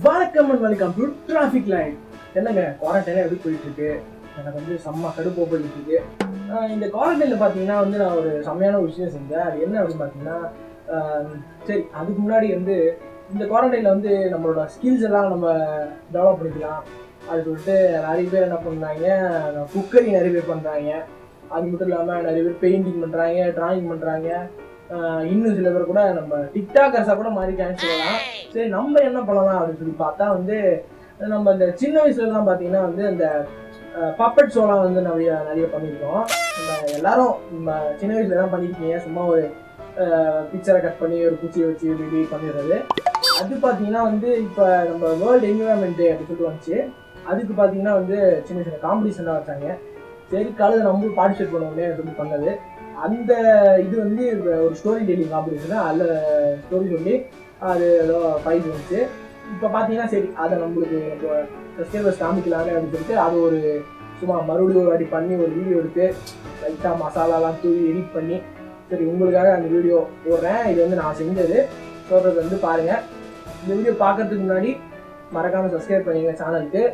வணக்கம் and welcome to trafficlight. என்னங்க quarantine எப்படி போயிட்டு இருக்கு? எனக்கு வந்து செம்ம கடுப்போ போயிட்டு இருக்கு. இந்த குவாரண்டைன்ல பார்த்தீங்கன்னா வந்து நான் ஒரு செம்மையான ஒரு விஷயம் செஞ்சேன். அது என்ன அப்படின்னு பார்த்தீங்கன்னா, சரி அதுக்கு முன்னாடி வந்து இந்த குவாரண்டைனில் வந்து நம்மளோட ஸ்கில்ஸ் எல்லாம் நம்ம டெவலப் பண்ணிக்கலாம். அது சொல்லிட்டு நிறைய பேர் என்ன பண்ணுறாங்க, குக்கரிங் நிறைய பேர் பண்ணுறாங்க. அது மட்டும் இல்லாமல் நிறைய பேர் பெயிண்டிங் பண்ணுறாங்க, ட்ராயிங் பண்ணுறாங்க. இன்னும் சில பேர் கூட நம்ம டிக்டாக்கர்ஸாக கூட மாறி டான்ஸ் சொல்லலாம். சரி நம்ம என்ன பண்ணலாம் அப்படின்னு சொல்லி பார்த்தா வந்து நம்ம இந்த சின்ன வயசுலலாம் பார்த்தீங்கன்னா வந்து இந்த பப்பட் ஷோலாம் வந்து நிறைய பண்ணியிருக்கோம். நம்ம எல்லாரும் நம்ம சின்ன வயசுல தான் பண்ணியிருக்கீங்க. சும்மா ஒரு பிக்சரை கட் பண்ணி ஒரு குச்சியை வச்சு இப்படி பண்ணிடுறது. அது பார்த்தீங்கன்னா வந்து இப்போ நம்ம வேர்ல்டு என்விரான்மெண்ட் டே அப்படின்னு சொல்லிட்டு வந்துச்சு. அதுக்கு பார்த்தீங்கன்னா வந்து சின்ன சின்ன காம்படிஷன்லாம் வச்சாங்க. சரி காலேஜ் நம்மளும் பார்ட்டிசிபேட் பண்ணுவோமே அப்படின்னு பண்ணது. அந்த இது வந்து ஒரு ஸ்டோரி டெல்லிங் காம்படிஷன். அதில் ஸ்டோரி சொல்லி அது ஏதோ ப்ரைஸ் வந்துச்சு. இப்போ பார்த்தீங்கன்னா சரி அதை நம்மளுக்கு சப்ஸ்கிரைபர்ஸ் காமிக்கலான்னு அப்படின்னு சொல்லிட்டு அது ஒரு சும்மா மறுபடியும் ஒரு வாட்டி பண்ணி ஒரு வீடியோ எடுத்து லைட்டாக மசாலாலாம் தூவி எடிட் பண்ணி சரி உங்களுக்காக அந்த வீடியோ போடுறேன். இது வந்து நான் செஞ்சது சொல்கிறது வந்து பாருங்கள். இந்த வீடியோ பார்க்கறதுக்கு முன்னாடி மறக்காமல் சப்ஸ்கிரைப் பண்ணிடுங்க சேனலுக்கு.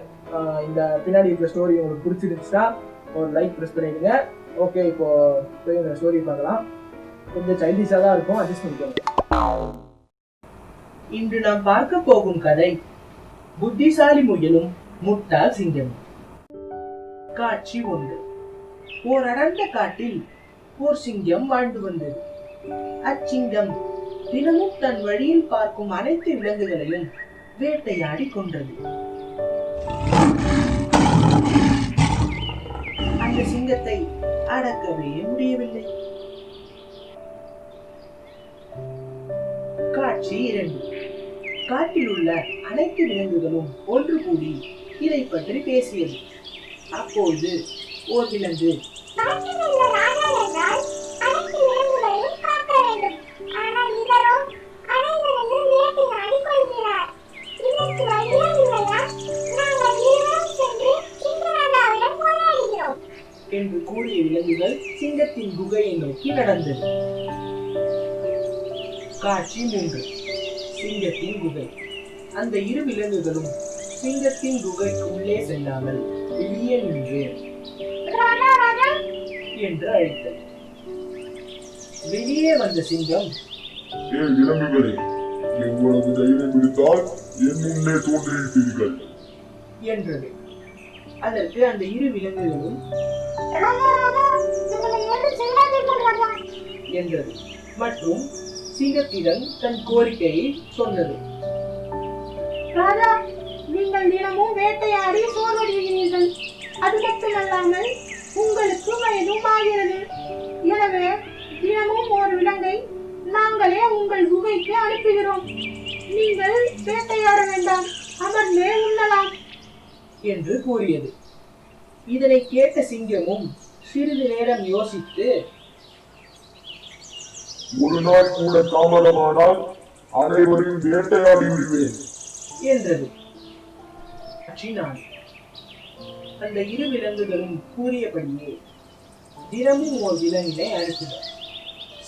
இந்த பின்னாடி இருக்கிற ஸ்டோரி உங்களுக்கு பிடிச்சிருந்துச்சுன்னா ஒரு லைக் ப்ரெஸ் பண்ணிடுங்க. ஓகே, இப்போ போய் இந்த ஸ்டோரி பார்க்கலாம். கொஞ்சம் சைல்டிஷாக தான் இருக்கும், அட்ஜஸ்ட் பண்ணிக்கோங்க. இன்று நாம் பார்க்க போகும் கதை புத்திசாலி முயலும் முட்டாள் சிங்கமும். காட்சி 1. ஓர் அடர்ந்த காட்டில் ஓர் சிங்கம் வாழ்ந்து வந்தது. அச்சிங்கம் தினமும் தன் வழியில் பார்க்கும் அனைத்து விலங்குகளையும் வேட்டையாடி கொண்டது. அந்த சிங்கத்தை அடக்கவே முடியவில்லை. காட்சி 2. காட்டில் உள்ள அனைத்து விலங்குகளும் ஒன்று கூடி இதை பற்றி பேசியது. அப்போது ஓர் விலங்கு, என்று கூறிய விலங்குகள் சிங்கத்தின் குகையை நோக்கி நடந்தது. காட்சி 3. சிங்கத்தின் குகை. அந்த இரு விலங்குகளும் சிங்கத்தின் குகைக்கு உள்ளே செல்லாமல் வெளியே நின்று என்று அழைத்தது. வெளியே வந்த சிங்கம், விலங்குகளே, எவ்வளவு தைரியம் இருந்தால் என் முன்னே தோன்றியிருப்பீர்கள் என்றது. அதற்கு அந்த இரு விலங்குகளும் என்றது மற்றும் சிங்கத்திடம் தன் கோரிக்கையை சொன்னது. ராஜா, நீங்கள் தினமும் வேட்டையாடி சோர்வடைகிறீர்கள். அது மட்டுமல்லாமல் உங்களுக்கு வயதும் ஆகிறது. எனவே தினமும் ஒரு விலங்கை நாங்களே உங்கள் குகைக்கு அனுப்புகிறோம். நீங்கள் வேட்டையாட வேண்டாம், அமர்ந்தே உண்ணலாம் என்று கூறியது. இதனை கேட்ட சிங்கமும் சிறிது நேரம் யோசித்து, ஒரு நாள் கூட தாமதமானால் அனைவரையும் வேட்டையாடி விடுவேன் என்றது. அந்த இரு விலங்குகளும் கூறியபடியே தினமும் ஒரு விலங்கினை அனுப்பின.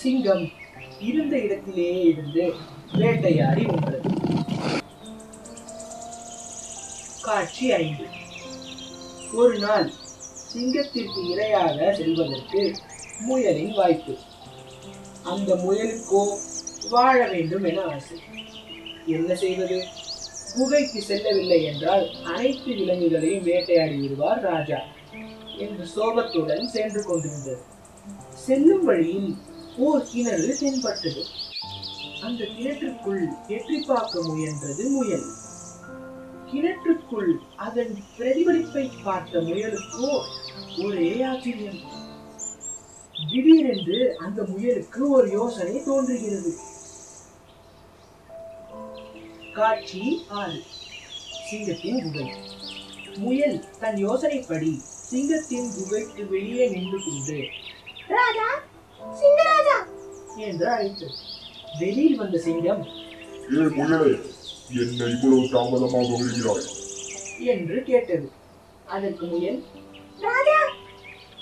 சிங்கம் இருந்த இடத்திலேயே இருந்து வேட்டையாடி உண்றது. காட்சி 5. ஒரு நாள் சிங்கத்திற்கு இரையாக செல்வதற்கு முயலின் வாய்ப்பு. அந்த முயலுக்கோ வாழ வேண்டும் என ஆசை. என்ன செய்வது? குகைக்கு செல்லவில்லை என்றால் அனைத்து விலங்குகளையும் வேட்டையாடி விடுவார் ராஜா என்று சோகத்துடன் சென்று கொண்டிருந்தது. செல்லும் வழியில் ஓர் கிணறு தென்பட்டது. அந்த கிணற்றுக்குள் எட்டி பார்க்க முயன்றது முயல். கிணற்றுக்குள் அதன் பிரதிபலிப்பை பார்த்த முயலுக்கோ ஒரே ஆச்சரியம். திடீரென்று அந்த முயலுக்கு ஒரு யோசனை தோன்றுகிறது. காட்சி 6. சிங்கத்தின் குகை. முயல் தன் யோசனைப்படி சிங்கத்தின் குகைக்கு வெளியே நின்று கொண்டு ராஜா, சிங்கராஜா என்று அழைத்தது. வெளியில் வந்த சிங்கம், முயலே, என்னை இவ்வளவு தாமதமாக வருகிறாய் என்று கேட்டது. அதற்கு முயல், ராஜா,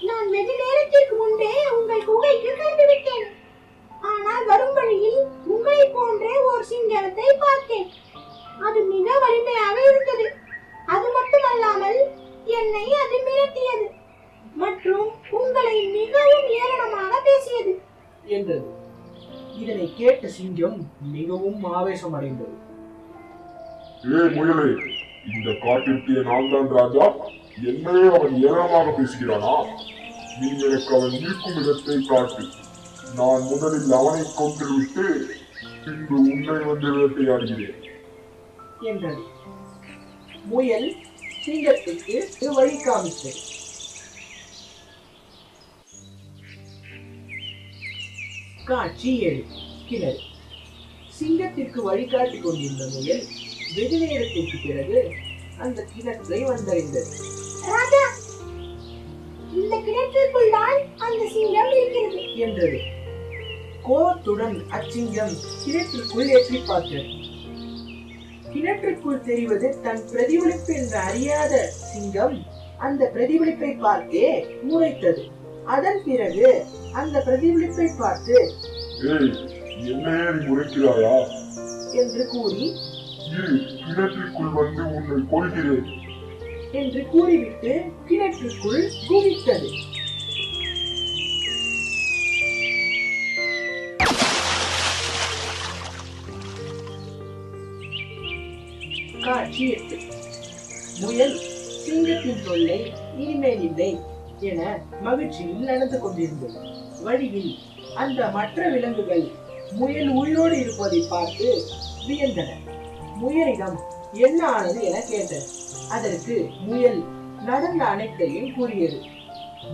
நான் வெகு நேரத்திற்கு முன்பே உங்கள் குகைக்கு சென்று விட்டேன். ஆனால் வரும் வழியில் உங்களை போன்றே ஒரு சிங்கத்தை பார்த்தேன். அது மிக வலிமை சிங்கம் மிகவும் ஆவேசம் அடைந்தது. முயலே, இந்த காட்டிற்கு நான் தான் ராஜா, என்னையே அவன் ஏளனமாக பேசுகிறானா? நீ எனக்கு அவன் இருக்கும் இடத்தை காட்டு. நான் முதலில் அவனை கொன்றுவிட்டு பின்பு உன்னை வந்து வேட்டையாடுகிறேன் என்றது. முயல் சிங்கத்துக்கு வழி காமித்தது. காட்சி 7. கிணறு. சிங்கத்திற்கு வழிகாட்டிக் கொண்டிருந்த முயல் வெகு நேரத்திற்கு பிறகு அந்த கிணற்றை வந்தடைந்தது. ராஜா, இந்த கிணற்றுக்குள் தான் அந்த சிங்கம் இருக்கிறது என்றது. கோபத்துடன் அச்சிங்கம் கிணற்றுக்குள் எட்டி பார்த்தது. கிணற்றுக்குள் தெரிவது தன் பிரதிபலிப்பு என்று அறியாத சிங்கம் அந்த பிரதிபலிப்பை பார்த்தே முறைத்தது. அதன் பிறகு அந்த பிரதிபலிப்பை பார்த்து, என்னையே நீ முறைக்கிறாயா என்று கூறி, கிணற்றுக்குள் வந்து உன்னை கொள்கிறேன் என்று கூறிவிட்டு கிணற்றுக்குள் குதித்தது. காட்சி 8. முயல் சிங்கத்தின் தொல்லை இனிமேல் இல்லை என மகிழ்ச்சியில் நடந்து கொண்டிருந்தது. வழியில் அந்த மற்ற விலங்குகள் முயல் உயிரோடு இருப்பதை பார்த்து வியந்தன. முயலிடம் என்ன ஆனது என கேட்டது. அதற்கு முயல் நடந்த அனைத்தையும் கூறியது.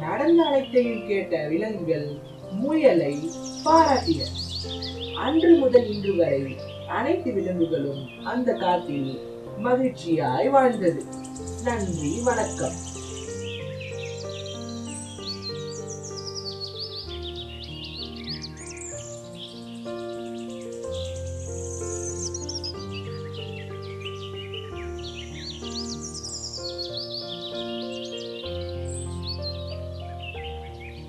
நடந்த அனைத்தையும் கேட்ட விலங்குகள் முயலை பாராட்டின. அன்று முதல் இன்று வரை அனைத்து விலங்குகளும் அந்த காட்டில் மகிழ்ச்சியாய் வாழ்ந்தது. நன்றி, வணக்கம்.